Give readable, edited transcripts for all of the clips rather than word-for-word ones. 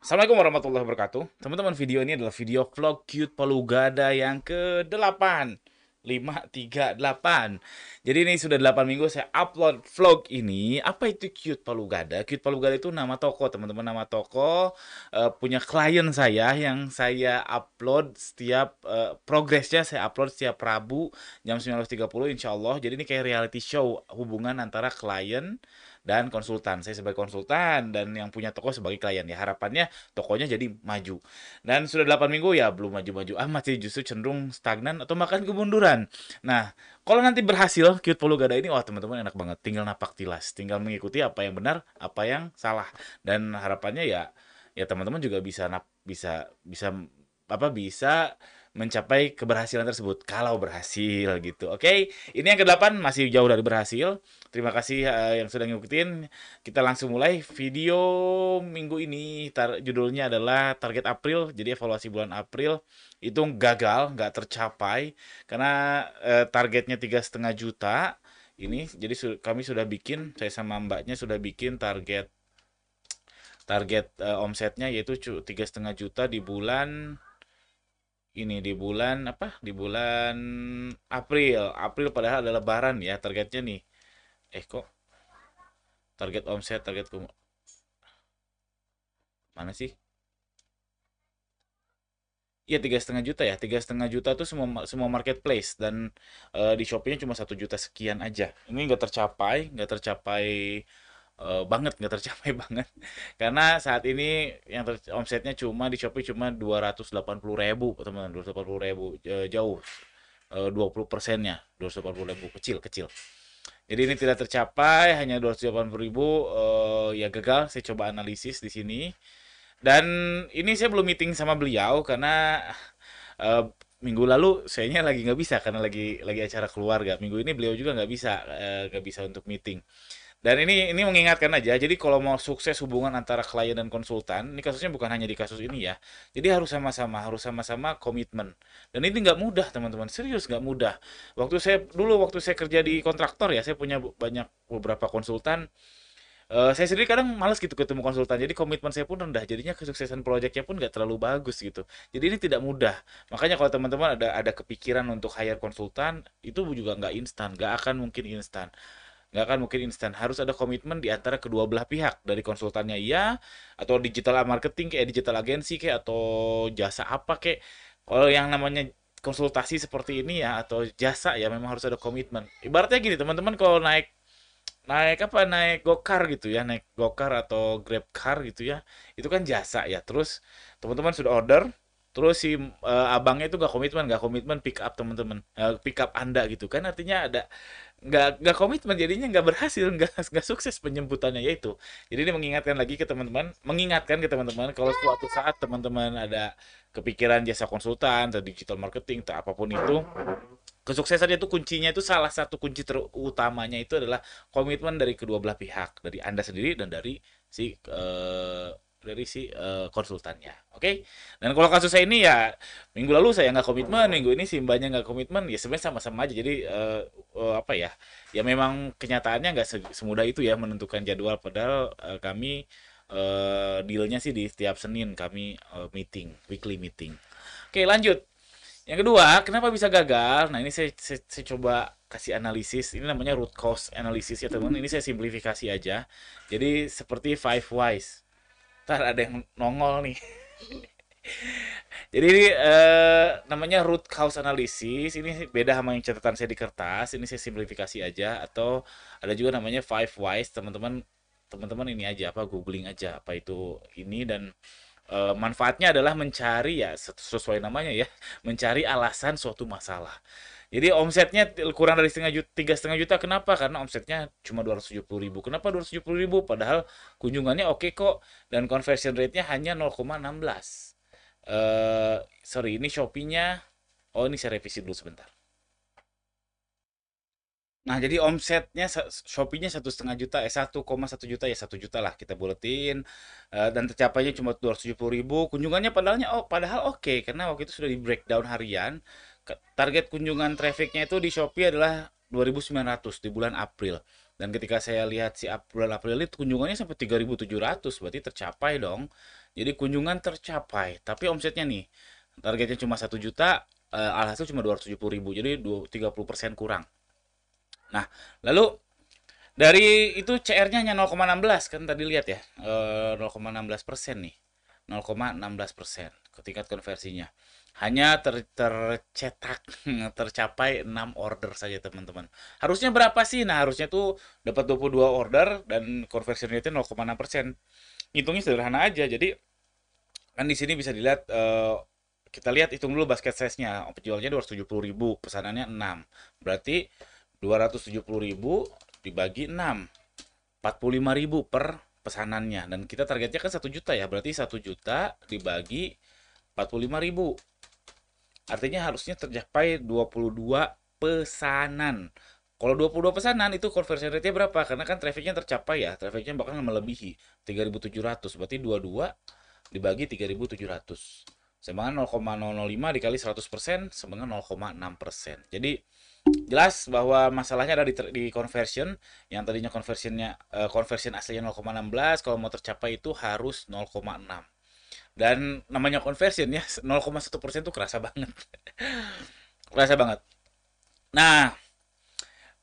Assalamualaikum warahmatullahi wabarakatuh. Teman-teman, video ini adalah video vlog Cute Palu Gada yang ke-8. 538. Jadi ini sudah 8 minggu saya upload vlog ini. Apa itu Cute Palu Gada? Cute Palu Gada itu nama toko, teman-teman. Nama toko punya klien saya yang saya upload setiap progresnya saya upload setiap Rabu jam 19.30 insya Allah. Jadi ini kayak reality show hubungan antara klien dan konsultan. Saya sebagai konsultan dan yang punya toko sebagai klien ya. Harapannya tokonya jadi maju. Dan sudah 8 minggu ya belum maju-maju amat sih, justru cenderung stagnan atau bahkan kemunduran. Nah, kalau nanti berhasil Cute Palu Gada ini, wah teman-teman enak banget. Tinggal napak tilas, tinggal mengikuti apa yang benar, apa yang salah. Dan harapannya ya teman-teman juga bisa bisa mencapai keberhasilan tersebut kalau berhasil gitu. Oke, ini yang ke-8 masih jauh dari berhasil. Terima kasih yang sudah ngikutin. Kita langsung mulai video minggu ini. Judulnya adalah target April. Jadi evaluasi bulan April itu gagal, nggak tercapai karena targetnya 3,5 juta. Ini jadi kami sudah bikin, saya sama mbaknya sudah bikin target target omsetnya yaitu 3,5 juta di bulan ini, di bulan apa? Di bulan April. April padahal ada lebaran ya targetnya nih. Kok target omset mana sih? Iya 3,5 juta ya. 3,5 juta tuh semua semua marketplace dan di Shopee-nya cuma 1 juta sekian aja. Ini nggak tercapai banget, nggak tercapai banget. Karena saat ini yang omsetnya cuma di Shopee cuma 280.000 teman-teman, 280.000 jauh 20%-nya 280.000 kecil kecil. Jadi ini tidak tercapai, hanya 280.000 ya gagal. Saya coba analisis di sini. Dan ini saya belum meeting sama beliau karena eh, minggu lalu sayanya lagi nggak bisa karena lagi acara keluarga. Minggu ini beliau juga nggak bisa untuk meeting. Dan ini mengingatkan aja. Jadi kalau mau sukses hubungan antara klien dan konsultan, ini kasusnya bukan hanya di kasus ini ya. Jadi harus sama-sama komitmen. Dan ini nggak mudah teman-teman, serius nggak mudah. Waktu saya kerja di kontraktor ya, saya punya beberapa konsultan. Saya sendiri kadang males gitu ketemu konsultan, jadi komitmen saya pun rendah, jadinya kesuksesan proyeknya pun nggak terlalu bagus gitu. Jadi ini tidak mudah. Makanya kalau teman-teman ada kepikiran untuk hire konsultan, itu juga nggak instan, nggak akan mungkin instan. Harus ada komitmen di antara kedua belah pihak, dari konsultannya iya, atau digital marketing kayak digital agency kayak atau jasa apa kayak. Kalau yang namanya konsultasi seperti ini ya atau jasa ya memang harus ada komitmen. Ibaratnya gini teman-teman, kalau naik naik apa naik gokar gitu ya, naik gokar atau grab car gitu ya, itu kan jasa ya. Terus teman-teman sudah order, terus si abangnya itu nggak komitmen pick up teman-teman, pick up anda gitu kan, artinya ada nggak komitmen, jadinya nggak berhasil, nggak sukses penjemputannya yaitu. Jadi ini mengingatkan ke teman-teman kalau suatu saat teman-teman ada kepikiran jasa konsultan atau digital marketing atau apapun itu, kesuksesan itu kuncinya itu salah satu kunci terutamanya itu adalah komitmen dari kedua belah pihak, dari Anda sendiri dan dari si konsultannya. Oke. Dan kalau kasus saya ini ya minggu lalu saya nggak komitmen, minggu ini si mbaknya nggak komitmen, ya sebenarnya sama-sama aja. Jadi apa ya? Ya memang kenyataannya nggak semudah itu ya menentukan jadwal, padahal kami dealnya sih di setiap Senin kami meeting, weekly meeting. Oke, lanjut. Yang kedua, kenapa bisa gagal? Nah, ini saya coba kasih analisis. Ini namanya root cause analysis ya, teman. Ini saya simplifikasi aja. Jadi, seperti five whys. Ntar ada yang nongol nih. Jadi, ini namanya root cause analysis. Ini beda sama yang catatan saya di kertas. Ini saya simplifikasi aja. Atau ada juga namanya five whys. Teman-teman ini aja, apa, googling aja. Apa itu ini, dan manfaatnya adalah mencari ya sesuai namanya ya, mencari alasan suatu masalah. Jadi omsetnya kurang dari 3,5 juta. Kenapa? Karena omsetnya cuma 270.000. Kenapa 270.000? Padahal kunjungannya oke kok dan conversion rate-nya hanya 0,16. Sorry, ini Shopee-nya. Oh, ini saya revisi dulu sebentar. Nah, jadi omsetnya Shopee-nya 1,5 juta, 1,1 juta ya, 1 juta lah kita buletin. Dan tercapainya cuma 270.000. Kunjungannya padahal oke karena waktu itu sudah di breakdown harian. Target kunjungan trafficnya itu di Shopee adalah 2.900 di bulan April. Dan ketika saya lihat si bulan April itu kunjungannya sampai 3.700, berarti tercapai dong. Jadi kunjungan tercapai, tapi omsetnya nih, targetnya cuma 1 juta, alhasil cuma 270.000, jadi 30% kurang. Nah, lalu dari itu CR-nya hanya 0,16 kan tadi lihat ya, 0,16% nih, 0,16% tingkat konversinya. Hanya tercetak tercapai 6 order saja teman-teman. Harusnya berapa sih? Nah harusnya tuh dapat 22 order dan conversion rate-nya 0,6%. Hitungnya sederhana aja. Jadi kan di sini bisa dilihat, kita lihat hitung dulu basket size-nya. Penjualnya 270.000, pesanannya 6. Berarti 270.000 dibagi 6, 45.000 per pesanannya. Dan kita targetnya kan 1 juta ya, berarti 1 juta dibagi 45.000. Artinya harusnya tercapai 22 pesanan. Kalau 22 pesanan itu conversion rate-nya berapa? Karena kan trafficnya tercapai ya, trafficnya bahkan melebihi 3.700. Berarti 22 dibagi 3.700. Sama 0,005 dikali 100% sama 0,6%. Jadi jelas bahwa masalahnya ada di conversion. Yang tadinya conversion aslinya 0,16, kalau mau tercapai itu harus 0,6. Dan namanya conversion ya 0,1% itu kerasa banget. Kerasa banget. Nah,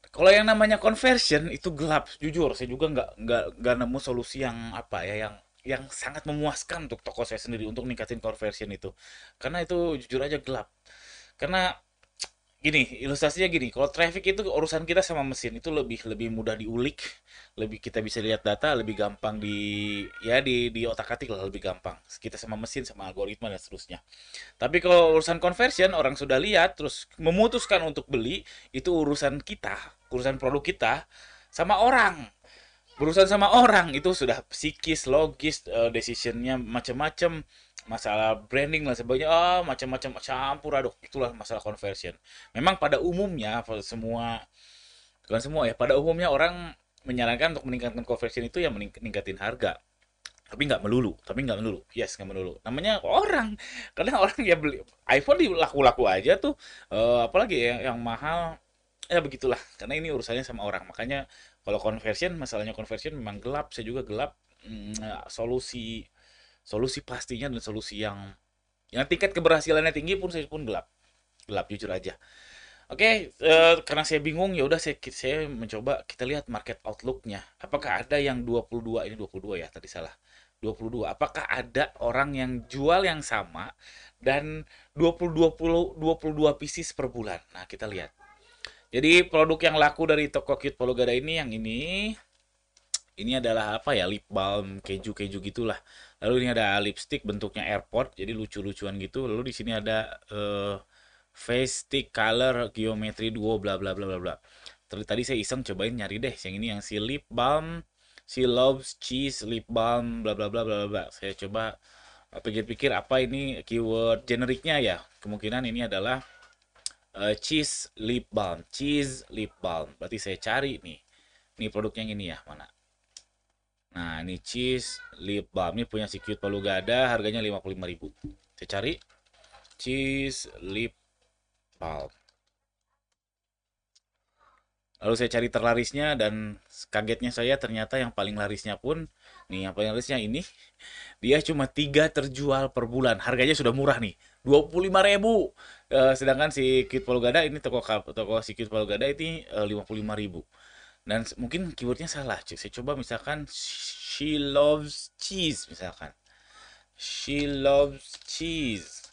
kalau yang namanya conversion itu gelap, jujur saya juga nggak nemu solusi yang apa ya, yang sangat memuaskan untuk toko saya sendiri untuk ningkatin conversion itu. Karena itu jujur aja gelap. Karena gini, ilustrasinya gini, kalau traffic itu urusan kita sama mesin itu lebih lebih mudah diulik, lebih kita bisa lihat data, lebih gampang di otak-atik lah, lebih gampang. Kita sama mesin sama algoritma dan seterusnya. Tapi kalau urusan conversion orang sudah lihat terus memutuskan untuk beli, itu urusan kita, urusan produk kita sama orang. Berurusan sama orang itu sudah psikis, logis, decisionnya macam-macam, masalah branding lah sebagainya, macam-macam campur aduk. Itulah masalah conversion. Memang pada umumnya semua, bukan semua ya, pada umumnya orang menyarankan untuk meningkatkan conversion itu ya meningkatin harga. Tapi nggak melulu, yes nggak melulu, namanya orang. Kadang orang ya beli iPhone di laku-laku aja tuh, apalagi ya yang mahal. Ya begitulah, karena ini urusannya sama orang. Makanya kalau conversion, masalahnya conversion memang gelap, saya juga gelap. Solusi solusi pastinya dan solusi yang tingkat keberhasilannya tinggi pun saya pun gelap. Gelap jujur aja. Oke, karena saya bingung ya udah saya mencoba kita lihat market outlook-nya. Apakah ada yang 22 ini 22 ya, tadi salah. 22. Apakah ada orang yang jual yang sama dan 22 pieces per bulan? Nah, kita lihat. Jadi produk yang laku dari toko Cute Polugada ini yang ini adalah apa ya, lip balm keju-keju gitulah. Lalu ini ada lipstick bentuknya airport, jadi lucu-lucuan gitu. Lalu di sini ada face stick color geometry duo bla bla bla bla bla. Tadi saya iseng cobain nyari deh yang ini, yang si lip balm, si loves cheese lip balm bla bla bla bla bla. Saya coba pikir-pikir apa ini keyword generiknya ya. Kemungkinan ini adalah cheese lip balm, cheese lip balm. Berarti saya cari nih. Nih produknya yang ini ya, mana? Nah, ini cheese lip balm. Ini punya si Cute Polugada, harganya 55.000. Saya cari cheese lip balm. Lalu saya cari terlarisnya dan kagetnya saya ternyata yang paling larisnya pun nih, yang paling larisnya ini dia cuma 3 terjual per bulan. Harganya sudah murah nih, 25.000. Sedangkan si Cute Polugada ini toko si Cute Polugada ini 55.000. Dan mungkin keywordnya salah, cuy. Saya coba misalkan she loves cheese misalkan. She loves cheese.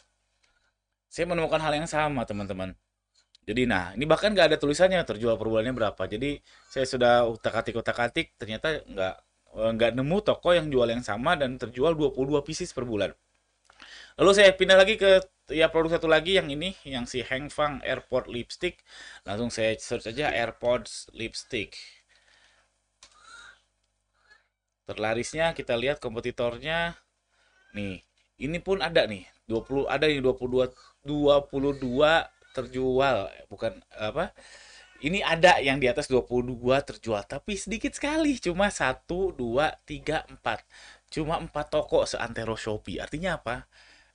Saya menemukan hal yang sama, teman-teman. Jadi nah, ini bahkan nggak ada tulisannya terjual per bulannya berapa. Jadi saya sudah utak-atik ternyata nggak nemu toko yang jual yang sama dan terjual 22 pieces per bulan. Lalu saya pindah lagi ke ya produk satu lagi yang ini, yang si Hang Fang Airport Lipstick. Langsung saya search aja AirPods Lipstick. Terlarisnya kita lihat kompetitornya. Nih, ini pun ada nih. 20 ada nih 22 terjual, bukan apa? Ini ada yang di atas 22 terjual, tapi sedikit sekali, cuma 1, 2, 3, 4. Cuma 4 toko seantero Shopee. Artinya apa?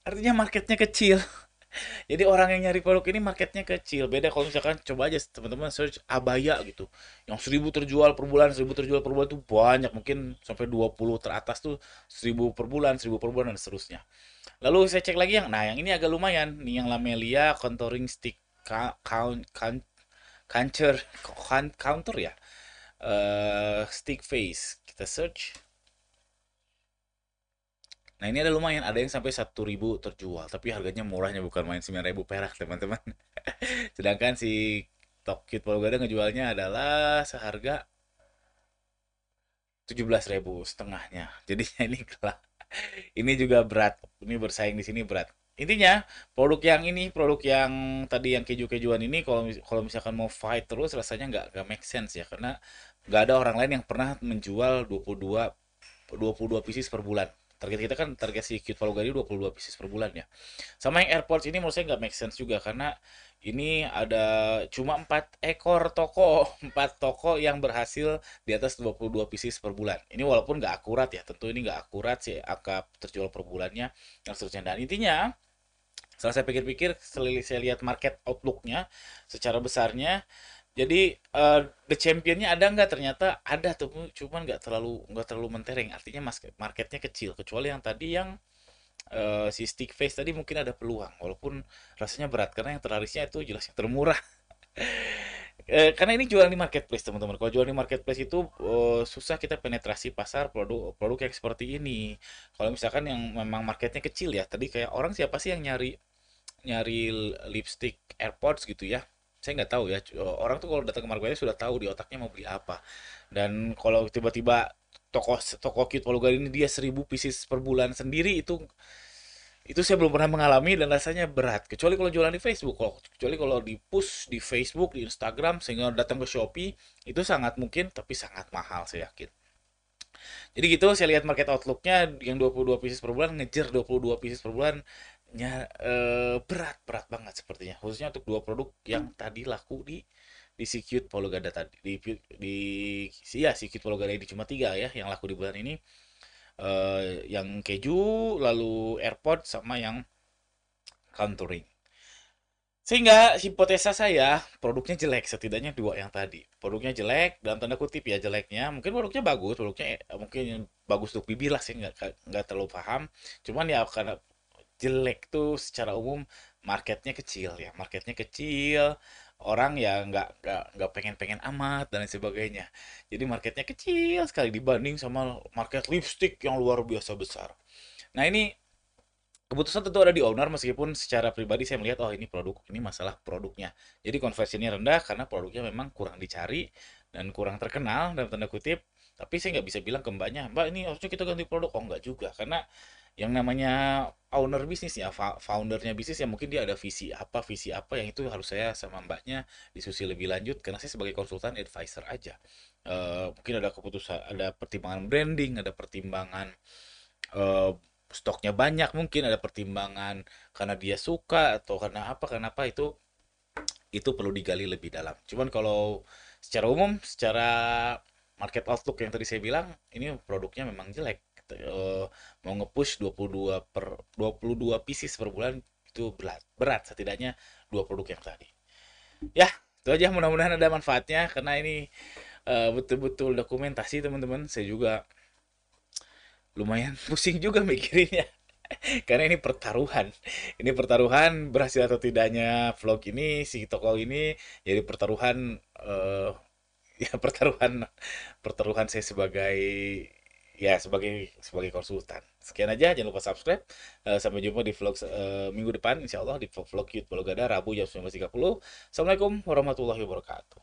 Artinya marketnya kecil. Jadi orang yang nyari produk ini marketnya kecil. Beda kalau misalkan coba aja teman-teman search abaya gitu. Yang 1000 terjual per bulan, 1000 terjual per bulan tuh banyak. Mungkin sampai 20 teratas tuh 1000 per bulan, 1000 per bulan dan seterusnya. Lalu saya cek lagi yang, nah yang ini agak lumayan. Nih yang Lamelia Contouring Stick Count, count, counter, counter ya. Stick face. Kita search. Nah ini ada lumayan, ada yang sampai 1000 terjual, tapi harganya murahnya bukan main 9.000 perak teman-teman. Sedangkan si Tokyo Palu Gada ngejualnya adalah seharga 17.000 setengahnya. Jadinya ini kelak. Ini juga berat. Ini bersaing di sini berat. Intinya produk yang ini, produk yang tadi yang keju-kejuan ini, kalau misalkan mau fight terus rasanya nggak make sense ya, karena nggak ada orang lain yang pernah menjual 22 pieces per bulan. Target kita kan target si Cute Palu Gadi 22 pieces per bulan ya. Sama yang AirPods ini menurut saya nggak make sense juga karena ini ada cuma 4 ekor toko, 4 toko yang berhasil di atas 22 pieces per bulan. Ini walaupun nggak akurat ya, tentu ini nggak akurat sih angka terjual per bulannya dan seterusnya. Dan intinya setelah saya pikir-pikir, saya lihat market outlooknya secara besarnya, jadi the championnya ada nggak? Ternyata ada tuh, cuman nggak terlalu mentereng. Artinya marketnya kecil. Kecuali yang tadi yang si stick face tadi mungkin ada peluang, walaupun rasanya berat karena yang terlarisnya itu jelas yang termurah. Karena ini jualan di marketplace teman-teman. Kalau jualan di marketplace itu susah kita penetrasi pasar produk-produk yang seperti ini. Kalau misalkan yang memang marketnya kecil ya, tadi kayak orang siapa sih yang nyari nyari lipstick AirPods gitu ya. Saya nggak tahu ya. Orang tuh kalau datang ke marketplace sudah tahu di otaknya mau beli apa. Dan kalau tiba-tiba toko toko Cute Polugari ini dia 1000 pieces per bulan sendiri, itu saya belum pernah mengalami dan rasanya berat. Kecuali kalau jualan di Facebook, kecuali kalau di push di Facebook, di Instagram sehingga datang ke Shopee itu sangat mungkin, tapi sangat mahal saya yakin. Jadi gitu saya lihat market outlooknya yang 22 pieces per bulan ngejar 22 pieces per bulan berat berat banget sepertinya, khususnya untuk dua produk yang tadi laku di si Cute Polugada tadi di ya si Cute Polugada ini cuma tiga ya yang laku di bulan ini, yang keju, lalu AirPod sama yang contouring. Sehingga hipotesa saya produknya jelek, setidaknya dua yang tadi. Produknya jelek dalam tanda kutip ya jeleknya. Mungkin produknya bagus, produknya mungkin bagus untuk bibir lah, saya nggak terlalu paham. Cuman ya karena jelek tuh secara umum marketnya kecil ya, marketnya kecil, orang ya nggak pengen-pengen amat dan lain sebagainya. Jadi marketnya kecil sekali dibanding sama market lipstick yang luar biasa besar. Nah ini keputusan tentu ada di owner, meskipun secara pribadi saya melihat oh ini masalah produknya. Jadi konversinya rendah karena produknya memang kurang dicari dan kurang terkenal dalam tanda kutip. Tapi saya nggak bisa bilang ke mbaknya, mbak ini harusnya kita ganti produk. Oh nggak juga, karena yang namanya owner bisnis ya, foundernya bisnis ya, mungkin dia ada visi apa yang itu harus saya sama mbaknya diskusi lebih lanjut karena saya sebagai konsultan advisor aja. Mungkin ada keputusan, ada pertimbangan branding, ada pertimbangan eh, stoknya banyak, mungkin ada pertimbangan karena dia suka atau karena apa itu perlu digali lebih dalam. Cuman kalau secara umum, secara market outlook yang tadi saya bilang, ini produknya memang jelek. Mau nge-push 22 pieces per bulan itu berat, berat setidaknya dua produk yang tadi. Ya, itu aja, mudah-mudahan ada manfaatnya karena ini betul-betul dokumentasi teman-teman. Saya juga lumayan pusing juga mikirinnya. Karena ini pertaruhan. Ini pertaruhan berhasil atau tidaknya vlog ini, si toko ini jadi pertaruhan, ya pertaruhan pertaruhan saya sebagai ya sebagai sebagai konsultan. Sekian aja, jangan lupa subscribe. Sampai jumpa di vlog minggu depan insya Allah di vlog Cute Balogada Rabu jam 19.30. Assalamualaikum warahmatullahi wabarakatuh.